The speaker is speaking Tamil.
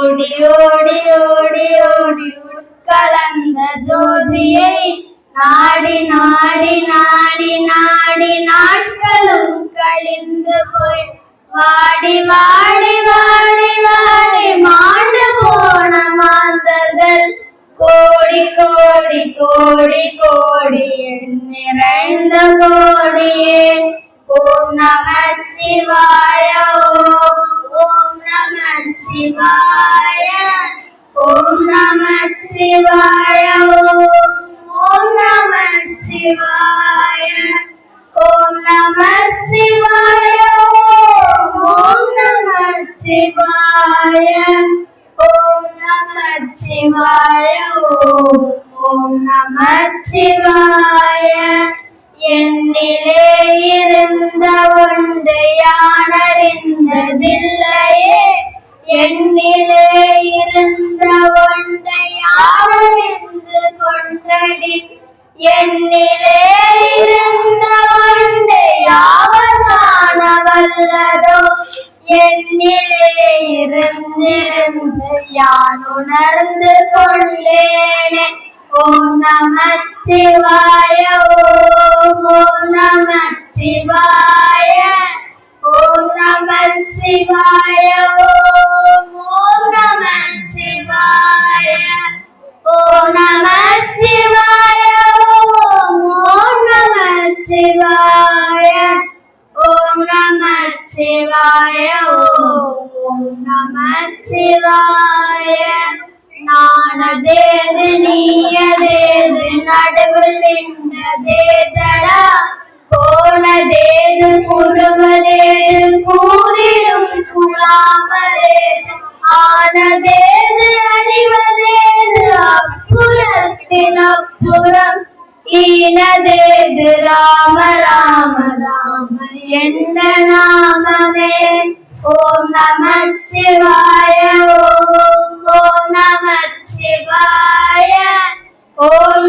ஓடி ஓடி ஓடி ஓடி கலந்த ஜோதியை நாடி நாடி நாடி நாடி நாட்களும் கழிந்து போய் வாடி வாடி வாடி வாடி மாண்டு போன மாந்தர்கள் கோடி கோடி கோடி கோடி நிறைந்த கோடியே. ஓம் நம சிவாய ஓம் நம சிவாய ஓம் நம சிவாய ஓம் நம சிவாய ஓம் நம சிவாய ஓம் நம சிவாய ஓம் நம சிவாய ஓம் நம சிவாய. என்னிலே இருந்த ஒன்று யானறிந்ததில்லையே, என்னிலே இருந்த ஒன்றை யானறிந்து கொண்டடி, என்னிலே இருந்த ஒன்றை யாவர் காண வல்லதோ, என்னிலே இருந்திருந்து யான் உணர்ந்து கொண்டேனே. ஓம் நம சிவாய ஓம் நம சிவாய ஓம் நம சிவாய ஓம் நம சிவாய ஓம் நம சிவாய ஓம் நம சிவாய ஓம் நம சிவாய ஓம் நம சிவாய. நானதேது நீயதேது நடுவில் நின்றதேதடா, போனதேது கூறுவதேது கூறிடும் குழாமதேது, ஆனதேது அறிவதேது அப்புறத்தின் அப்புறம், ஈனதேது ராம ராம ராம என்ற நாமமே. ஓம் நம சிவாய ஓம் நம சிவாய ஓம்